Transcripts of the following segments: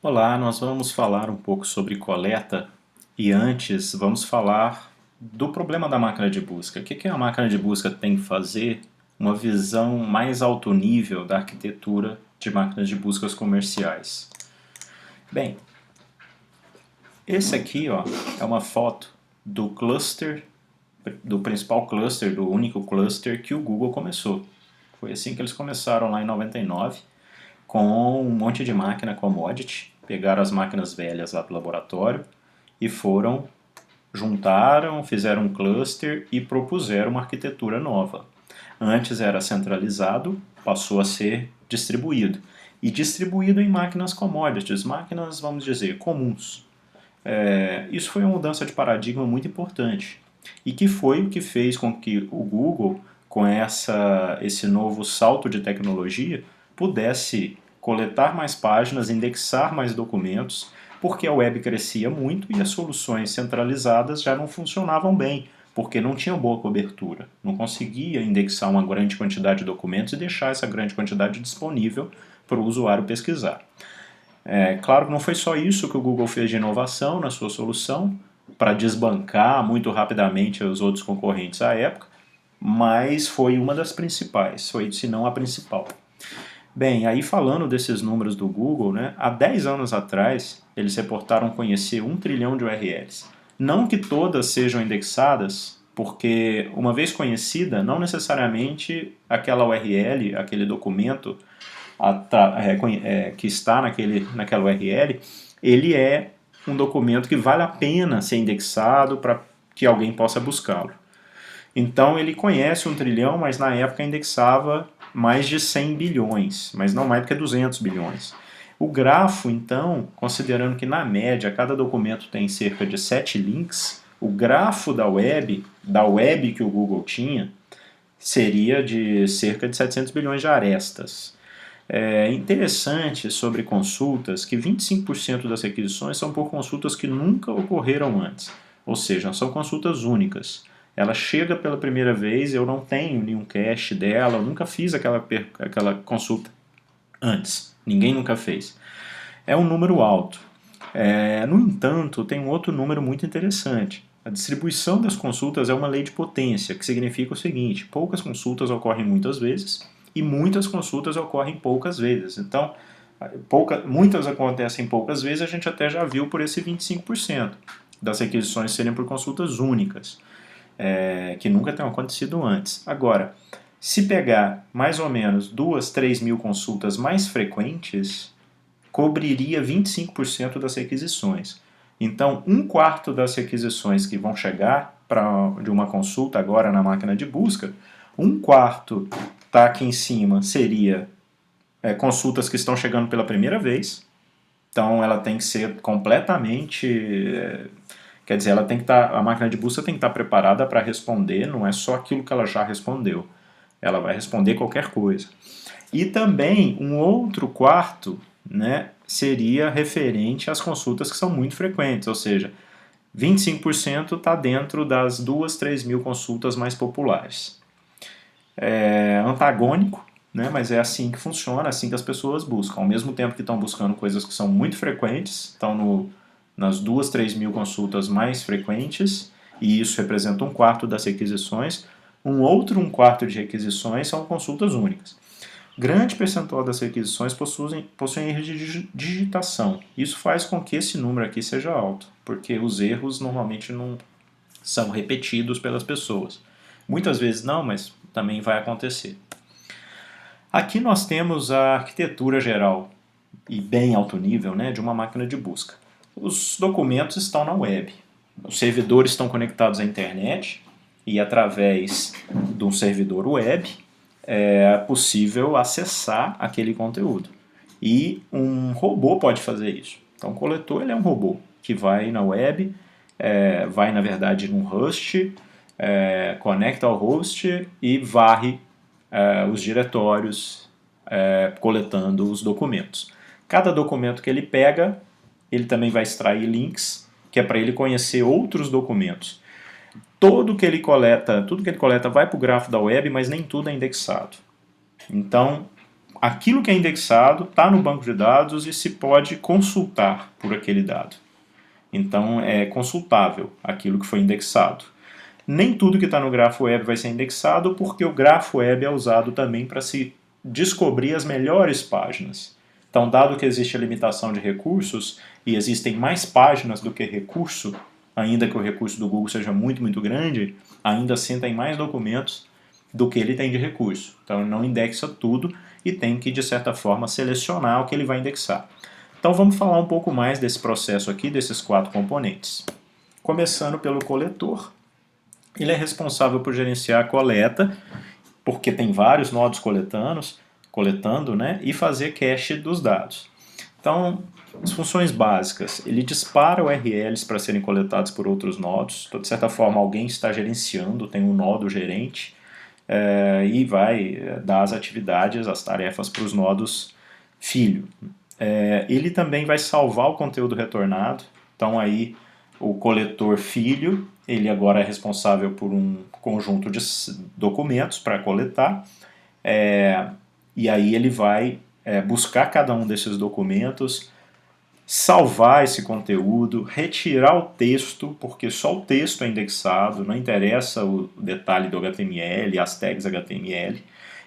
Olá, nós vamos falar um pouco sobre coleta e antes vamos falar do problema da máquina de busca. O que a máquina de busca tem que fazer? Uma visão mais alto nível da arquitetura de máquinas de buscas comerciais. Bem, esse aqui ó, é uma foto do cluster, do principal cluster, do único cluster que o Google começou. Foi assim que eles começaram lá em 99, com um monte de máquina commodity, pegaram as máquinas velhas lá do laboratório e juntaram, fizeram um cluster e propuseram uma arquitetura nova. Antes era centralizado, passou a ser distribuído. E distribuído em máquinas commodities, máquinas, vamos dizer, comuns. Isso foi uma mudança de paradigma muito importante. E que foi o que fez com que o Google, com esse novo salto de tecnologia, pudesse coletar mais páginas, indexar mais documentos, porque a web crescia muito e as soluções centralizadas já não funcionavam bem, porque não tinham boa cobertura. Não conseguia indexar uma grande quantidade de documentos e deixar essa grande quantidade disponível para o usuário pesquisar. Claro que não foi só isso que o Google fez de inovação na sua solução, para desbancar muito rapidamente os outros concorrentes à época, mas foi uma das principais, foi se não a principal. Bem, aí falando desses números do Google, né, há 10 anos atrás eles reportaram conhecer 1 trilhão de URLs. Não que todas sejam indexadas, porque uma vez conhecida, não necessariamente aquela URL, aquele documento que está naquela URL, ele é um documento que vale a pena ser indexado para que alguém possa buscá-lo. Então ele conhece 1 trilhão, mas na época indexava mais de 100 bilhões, mas não mais do que 200 bilhões. O grafo, então, considerando que na média cada documento tem cerca de 7 links, o grafo da web que o Google tinha, seria de cerca de 700 bilhões de arestas. É interessante sobre consultas que 25% das requisições são por consultas que nunca ocorreram antes, ou seja, são consultas únicas. Ela chega pela primeira vez, eu não tenho nenhum cache dela, eu nunca fiz aquela consulta antes, ninguém nunca fez. É um número alto. No entanto, tem um outro número muito interessante. A distribuição das consultas é uma lei de potência, que significa o seguinte: poucas consultas ocorrem muitas vezes e muitas consultas ocorrem poucas vezes. Então, muitas acontecem poucas vezes, a gente até já viu por esse 25% das requisições serem por consultas únicas, que nunca tenham acontecido antes. Agora, se pegar mais ou menos 2, 3 mil consultas mais frequentes, cobriria 25% das requisições. Então, 1/4 das requisições que vão chegar de uma consulta agora na máquina de busca, 1/4 está aqui em cima seria consultas que estão chegando pela primeira vez. Então, ela tem que ser completamente... quer dizer, ela tem que a máquina de busca tem que estar preparada para responder, não é só aquilo que ela já respondeu. Ela vai responder qualquer coisa. E também um outro quarto, né, seria referente às consultas que são muito frequentes, ou seja, 25% está dentro das 2, 3 mil consultas mais populares. É antagônico, né, mas é assim que funciona, assim que as pessoas buscam. Ao mesmo tempo que estão buscando coisas que são muito frequentes, estão nas 2, 3 mil consultas mais frequentes, e isso representa 1/4 das requisições. Um outro 1/4 de requisições são consultas únicas. Grande percentual das requisições possuem erros de digitação. Isso faz com que esse número aqui seja alto, porque os erros normalmente não são repetidos pelas pessoas. Muitas vezes não, mas também vai acontecer. Aqui nós temos a arquitetura geral e bem alto nível, né, de uma máquina de busca. Os documentos estão na web. Os servidores estão conectados à internet e através de um servidor web é possível acessar aquele conteúdo. E um robô pode fazer isso. Então o coletor ele é um robô que vai na web, vai na verdade num host, conecta ao host e varre os diretórios coletando os documentos. Cada documento que ele pega, ele também vai extrair links, que é para ele conhecer outros documentos. Tudo que ele coleta vai para o grafo da web, mas nem tudo é indexado. Então, aquilo que é indexado está no banco de dados e se pode consultar por aquele dado. Então é consultável aquilo que foi indexado. Nem tudo que está no grafo web vai ser indexado, porque o grafo web é usado também para se descobrir as melhores páginas. Então, dado que existe a limitação de recursos e existem mais páginas do que recurso, ainda que o recurso do Google seja muito, muito grande, ainda assim tem mais documentos do que ele tem de recurso. Então, ele não indexa tudo e tem que, de certa forma, selecionar o que ele vai indexar. Então, vamos falar um pouco mais desse processo aqui, desses 4 componentes. Começando pelo coletor. Ele é responsável por gerenciar a coleta, porque tem vários nodos coletando, né, e fazer cache dos dados. Então, as funções básicas, ele dispara URLs para serem coletados por outros nodos, então, de certa forma alguém está gerenciando, tem um nodo gerente, e vai dar as atividades, as tarefas para os nodos filho. Ele também vai salvar o conteúdo retornado, então aí o coletor filho, ele agora é responsável por um conjunto de documentos para coletar, e aí ele vai buscar cada um desses documentos, salvar esse conteúdo, retirar o texto, porque só o texto é indexado, não interessa o detalhe do HTML, as tags HTML.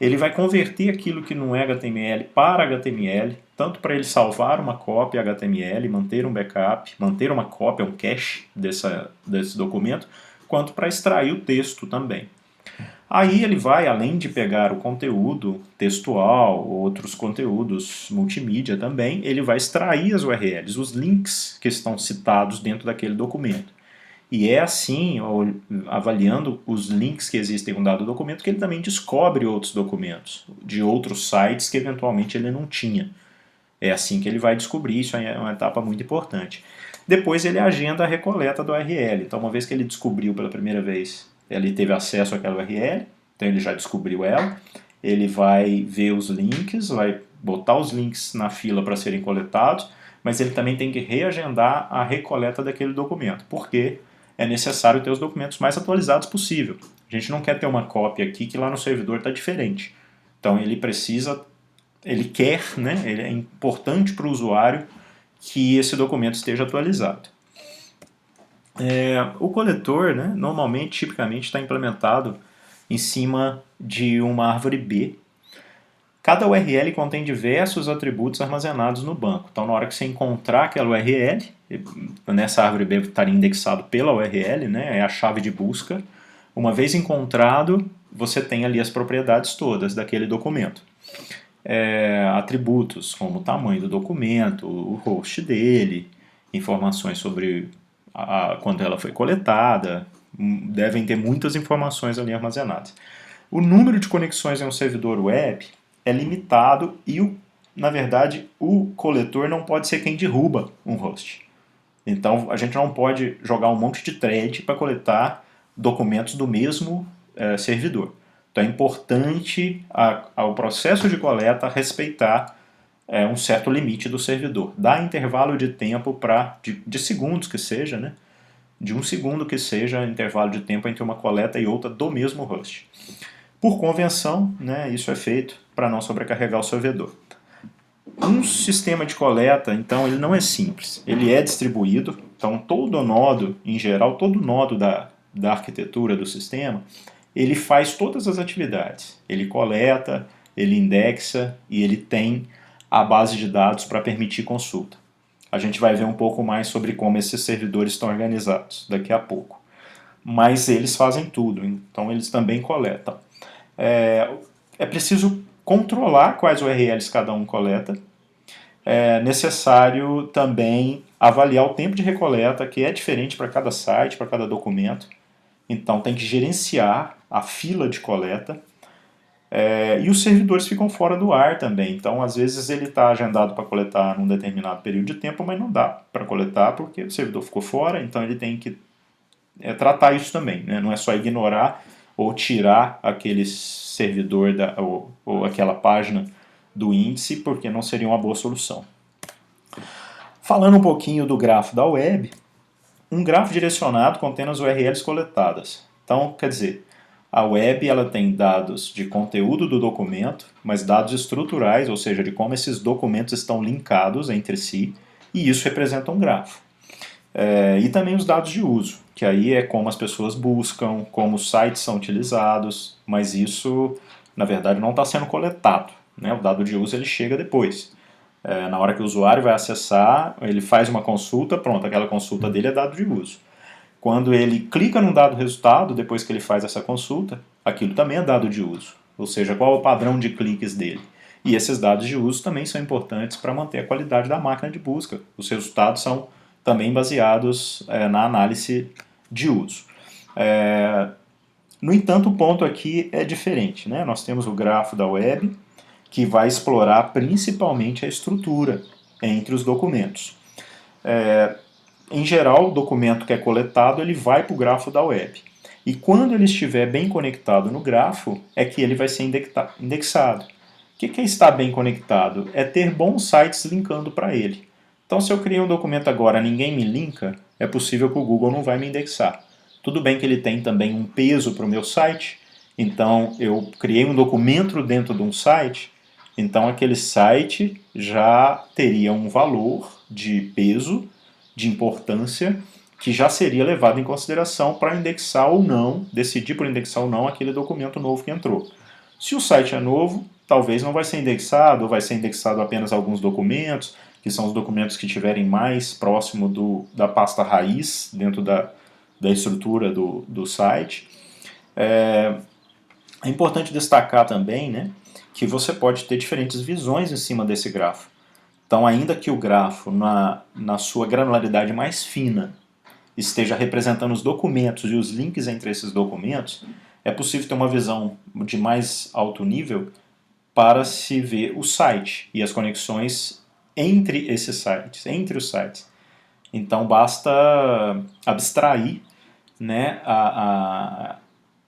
Ele vai converter aquilo que não é HTML para HTML, tanto para ele salvar uma cópia HTML, manter um backup, manter uma cópia, um cache desse documento, quanto para extrair o texto também. Aí ele vai, além de pegar o conteúdo textual, outros conteúdos multimídia também, ele vai extrair as URLs, os links que estão citados dentro daquele documento. E é assim, avaliando os links que existem em um dado documento, que ele também descobre outros documentos, de outros sites que eventualmente ele não tinha. É assim que ele vai descobrir, isso é uma etapa muito importante. Depois ele agenda a recoleta do URL. Então, uma vez que ele descobriu pela primeira vez, ele teve acesso àquela URL, então ele já descobriu ela, ele vai ver os links, vai botar os links na fila para serem coletados, mas ele também tem que reagendar a recoleta daquele documento, porque é necessário ter os documentos mais atualizados possível. A gente não quer ter uma cópia aqui que lá no servidor está diferente. Então ele precisa, ele quer, né, ele é importante para o usuário que esse documento esteja atualizado. O coletor, né, normalmente, tipicamente, está implementado em cima de uma árvore B. Cada URL contém diversos atributos armazenados no banco. Então, na hora que você encontrar aquela URL, nessa árvore B estaria indexado pela URL, né, é a chave de busca. Uma vez encontrado, você tem ali as propriedades todas daquele documento. Atributos como o tamanho do documento, o host dele, informações sobre quando ela foi coletada, devem ter muitas informações ali armazenadas. O número de conexões em um servidor web é limitado e, na verdade, o coletor não pode ser quem derruba um host. Então, a gente não pode jogar um monte de thread para coletar documentos do mesmo servidor. Então, é importante ao processo de coleta respeitar um certo limite do servidor. Dá intervalo de tempo de segundos que seja, né? De 1 segundo que seja intervalo de tempo entre uma coleta e outra do mesmo host. Por convenção, né, isso é feito para não sobrecarregar o servidor. Um sistema de coleta, então, ele não é simples. Ele é distribuído, então todo nodo, em geral, todo nodo da arquitetura do sistema, ele faz todas as atividades. Ele coleta, ele indexa e ele tem a base de dados para permitir consulta. A gente vai ver um pouco mais sobre como esses servidores estão organizados daqui a pouco. Mas eles fazem tudo, então eles também coletam. É preciso controlar quais URLs cada um coleta. É necessário também avaliar o tempo de recoleta, que é diferente para cada site, para cada documento. Então tem que gerenciar a fila de coleta. E os servidores ficam fora do ar também. Então, às vezes, ele está agendado para coletar num determinado período de tempo, mas não dá para coletar porque o servidor ficou fora, então ele tem que tratar isso também. Né? Não é só ignorar ou tirar aquele servidor ou aquela página do índice, porque não seria uma boa solução. Falando um pouquinho do grafo da web, um grafo direcionado contém as URLs coletadas. Então, quer dizer, A web ela tem dados de conteúdo do documento, mas dados estruturais, ou seja, de como esses documentos estão linkados entre si, e isso representa um grafo. E também os dados de uso, que aí é como as pessoas buscam, como os sites são utilizados, mas isso, na verdade, não está sendo coletado, né? O dado de uso ele chega depois. Na hora que o usuário vai acessar, ele faz uma consulta, pronto, aquela consulta dele é dado de uso. Quando ele clica num dado resultado, depois que ele faz essa consulta, aquilo também é dado de uso. Ou seja, qual é o padrão de cliques dele. E esses dados de uso também são importantes para manter a qualidade da máquina de busca. Os resultados são também baseados na análise de uso. No entanto, o ponto aqui é diferente, né? Nós temos o grafo da web, que vai explorar principalmente a estrutura entre os documentos. Em geral, o documento que é coletado ele vai para o grafo da web. E quando ele estiver bem conectado no grafo, é que ele vai ser indexado. O que é estar bem conectado? É ter bons sites linkando para ele. Então, se eu criei um documento agora e ninguém me linka, é possível que o Google não vai me indexar. Tudo bem que ele tem também um peso para o meu site, então eu criei um documento dentro de um site, então aquele site já teria um valor de peso, de importância, que já seria levado em consideração para indexar ou não, decidir por indexar ou não aquele documento novo que entrou. Se o site é novo, talvez não vai ser indexado, ou vai ser indexado apenas alguns documentos, que são os documentos que estiverem mais próximo da pasta raiz, dentro da estrutura do site. É importante destacar também, né, que você pode ter diferentes visões em cima desse grafo. Então, ainda que o grafo, na sua granularidade mais fina, esteja representando os documentos e os links entre esses documentos, é possível ter uma visão de mais alto nível para se ver o site e as conexões entre esses sites, entre os sites. Então basta abstrair, né,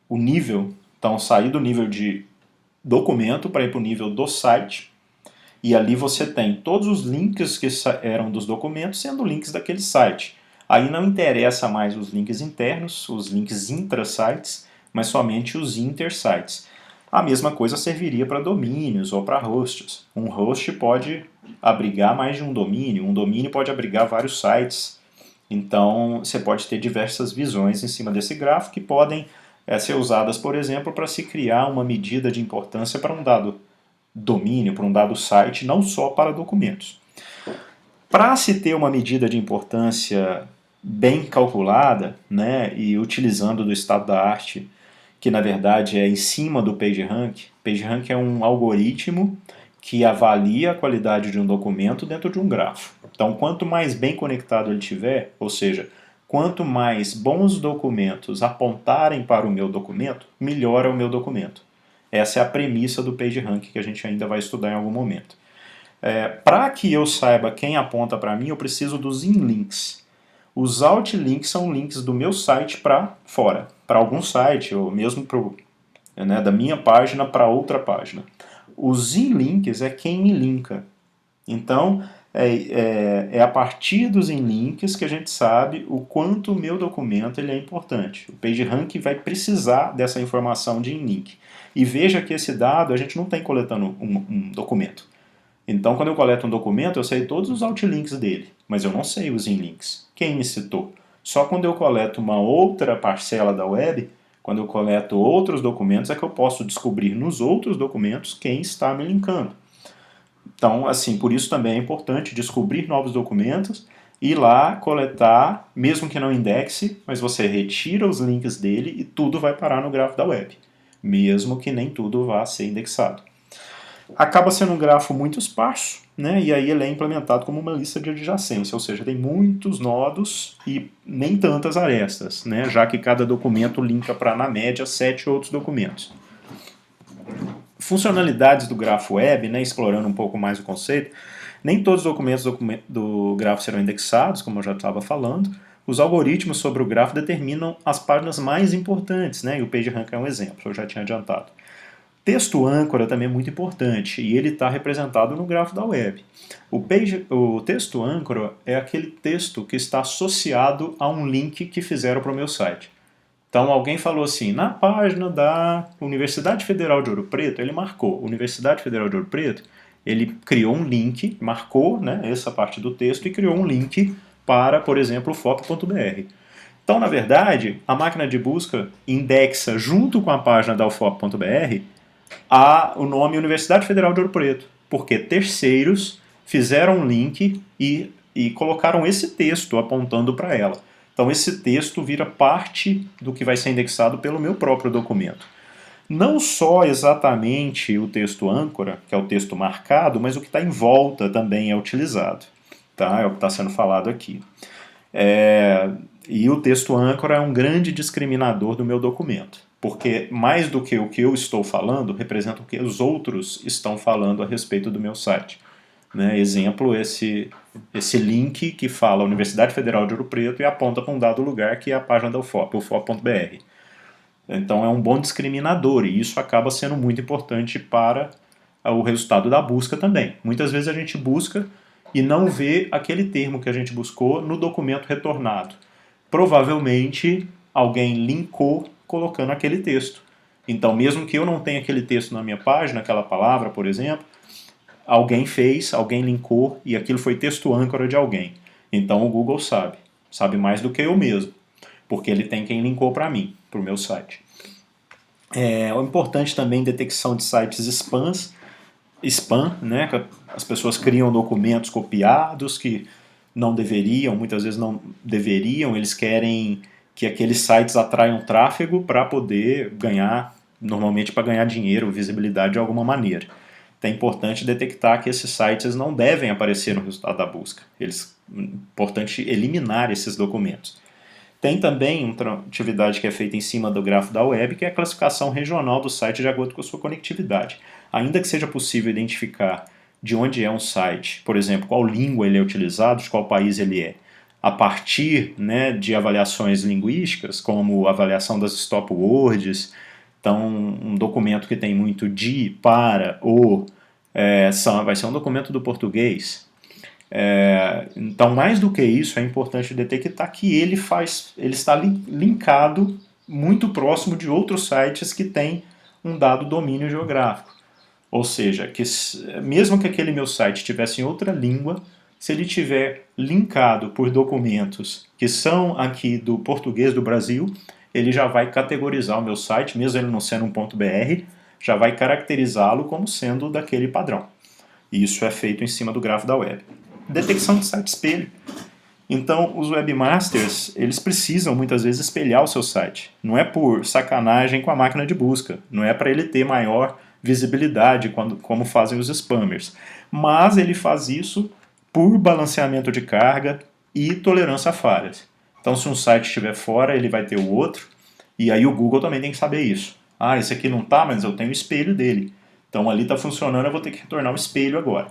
o nível, então sair do nível de documento para ir para o nível do site, e ali você tem todos os links que eram dos documentos sendo links daquele site. Aí não interessa mais os links internos, os links intra-sites, mas somente os inter-sites. A mesma coisa serviria para domínios ou para hosts. Um host pode abrigar mais de um domínio pode abrigar vários sites. Então, você pode ter diversas visões em cima desse grafo que podem ser usadas, por exemplo, para se criar uma medida de importância para um dado domínio, para um dado site, não só para documentos. Para se ter uma medida de importância bem calculada, né, e utilizando do estado da arte, que na verdade é em cima do PageRank. PageRank é um algoritmo que avalia a qualidade de um documento dentro de um grafo. Então, quanto mais bem conectado ele tiver, ou seja, quanto mais bons documentos apontarem para o meu documento, melhor é o meu documento. Essa é a premissa do PageRank que a gente ainda vai estudar em algum momento. Para que eu saiba quem aponta para mim, eu preciso dos inlinks. Os outlinks são links do meu site para fora, para algum site, ou mesmo da minha página para outra página. Os inlinks é quem me linka. Então, é a partir dos inlinks que a gente sabe o quanto o meu documento ele é importante. O PageRank vai precisar dessa informação de inlink. E veja que esse dado a gente não tem coletando um documento. Então, quando eu coleto um documento, eu sei todos os outlinks dele, mas eu não sei os inlinks. Quem me citou? Só quando eu coleto uma outra parcela da web, quando eu coleto outros documentos, é que eu posso descobrir nos outros documentos quem está me linkando. Então, assim, por isso também é importante descobrir novos documentos, ir lá, coletar, mesmo que não indexe, mas você retira os links dele e tudo vai parar no grafo da web, mesmo que nem tudo vá ser indexado. Acaba sendo um grafo muito esparso, né? E aí ele é implementado como uma lista de adjacência, ou seja, tem muitos nodos e nem tantas arestas, né? Já que cada documento linka para, na média, 7 outros documentos. Funcionalidades do grafo web, né? Explorando um pouco mais o conceito, nem todos os documentos do grafo serão indexados, como eu já estava falando. Os algoritmos sobre o grafo determinam as páginas mais importantes, né? E o PageRank é um exemplo, eu já tinha adiantado. Texto âncora também é muito importante e ele está representado no grafo da web. O texto âncora é aquele texto que está associado a um link que fizeram para o meu site. Então alguém falou assim, na página da Universidade Federal de Ouro Preto, ele marcou Universidade Federal de Ouro Preto, ele criou um link, marcou, né, essa parte do texto e criou um link para, por exemplo, o FOP.br. Então, na verdade, a máquina de busca indexa junto com a página da UFOP.br o nome Universidade Federal de Ouro Preto, porque terceiros fizeram um link e colocaram esse texto apontando para ela. Então esse texto vira parte do que vai ser indexado pelo meu próprio documento. Não só exatamente o texto âncora, que é o texto marcado, mas o que está em volta também é utilizado. Tá? É o que está sendo falado aqui. E o texto âncora é um grande discriminador do meu documento, porque mais do que o que eu estou falando, representa o que os outros estão falando a respeito do meu site. Né? Exemplo, esse link que fala Universidade Federal de Ouro Preto e aponta para um dado lugar que é a página da UFOP, ufop.br. Então é um bom discriminador e isso acaba sendo muito importante para o resultado da busca também. Muitas vezes a gente busca e não vê aquele termo que a gente buscou no documento retornado. Provavelmente alguém linkou colocando aquele texto. Então, mesmo que eu não tenha aquele texto na minha página, aquela palavra, por exemplo, alguém fez, alguém linkou e aquilo foi texto âncora de alguém. Então o Google sabe mais do que eu mesmo, porque ele tem quem linkou para mim, para o meu site. É importante também detecção de sites spam, né, que as pessoas criam documentos copiados que não deveriam, muitas vezes não deveriam, eles querem que aqueles sites atraiam tráfego para poder ganhar, normalmente para ganhar dinheiro, visibilidade de alguma maneira. Então é importante detectar que esses sites não devem aparecer no resultado da busca. É importante eliminar esses documentos. Tem também uma atividade que é feita em cima do grafo da web, que é a classificação regional do site de acordo com a sua conectividade. Ainda que seja possível identificar de onde é um site, por exemplo, qual língua ele é utilizado, de qual país ele é, a partir, né, de avaliações linguísticas, como avaliação das stop words. Então, um documento que tem muito de, para, o, vai ser um documento do português. Então, mais do que isso, é importante detectar que ele está linkado muito próximo de outros sites que têm um dado domínio geográfico. Ou seja, que mesmo que aquele meu site estivesse em outra língua, se ele tiver linkado por documentos que são aqui do português do Brasil, ele já vai categorizar o meu site, mesmo ele não sendo um .br, já vai caracterizá-lo como sendo daquele padrão. E isso é feito em cima do grafo da web. Detecção de site espelho. Então, os webmasters, eles precisam muitas vezes espelhar o seu site. Não é por sacanagem com a máquina de busca, não é para ele ter maior visibilidade como fazem os spammers. Mas ele faz isso por balanceamento de carga e tolerância a falhas. Então, se um site estiver fora, ele vai ter o outro, e aí o Google também tem que saber isso. Ah, esse aqui não está, mas eu tenho o espelho dele. Então ali está funcionando, eu vou ter que retornar o espelho agora.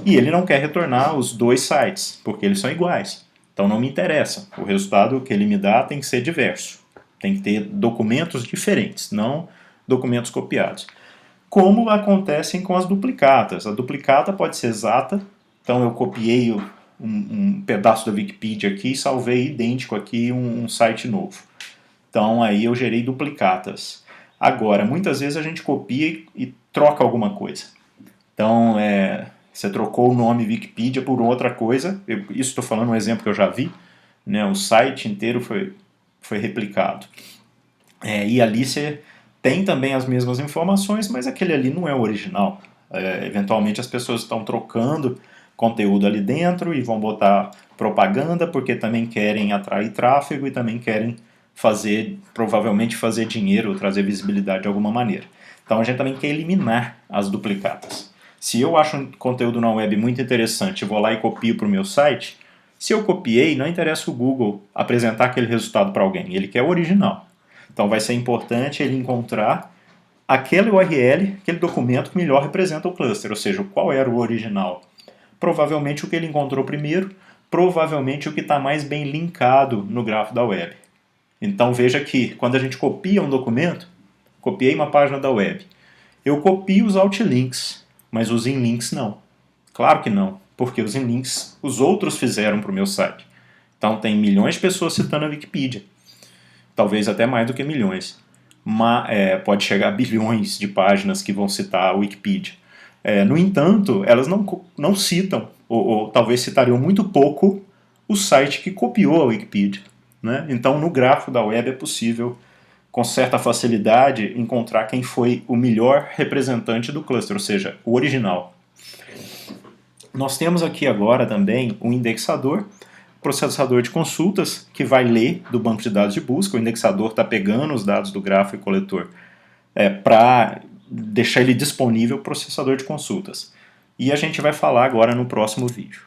E ele não quer retornar os dois sites, porque eles são iguais. Então não me interessa. O resultado que ele me dá tem que ser diverso. Tem que ter documentos diferentes, não documentos copiados. Como acontecem com as duplicatas. A duplicata pode ser exata, então eu copiei um pedaço da Wikipedia aqui e salvei idêntico aqui um site novo. Então aí eu gerei duplicatas. Agora, muitas vezes a gente copia e troca alguma coisa. Então, você trocou o nome Wikipedia por outra coisa. Isso estou falando um exemplo que eu já vi. Né, o site inteiro foi replicado. E ali você tem também as mesmas informações, mas aquele ali não é o original. Eventualmente as pessoas estão trocando conteúdo ali dentro e vão botar propaganda porque também querem atrair tráfego e também querem provavelmente fazer dinheiro ou trazer visibilidade de alguma maneira. Então a gente também quer eliminar as duplicatas. Se eu acho um conteúdo na web muito interessante, vou lá e copio para o meu site, se eu copiei, não interessa o Google apresentar aquele resultado para alguém, ele quer o original. Então vai ser importante ele encontrar aquele URL, aquele documento que melhor representa o cluster, ou seja, qual era o original. Provavelmente o que ele encontrou primeiro, provavelmente o que está mais bem linkado no grafo da web. Então veja que quando a gente copia um documento, copiei uma página da web, eu copio os outlinks, mas os inlinks não. Claro que não, porque os inlinks os outros fizeram para o meu site. Então tem milhões de pessoas citando a Wikipedia. talvez até mais do que milhões. Pode chegar a bilhões de páginas que vão citar a Wikipedia. No entanto, elas não citam, ou talvez citariam muito pouco, o site que copiou a Wikipedia. Né? Então, no grafo da web é possível, com certa facilidade, encontrar quem foi o melhor representante do cluster, ou seja, o original. Nós temos aqui agora também um indexador, processador de consultas, que vai ler do banco de dados de busca. O indexador está pegando os dados do grafo e coletor para deixar ele disponível para o processador de consultas. E a gente vai falar agora no próximo vídeo.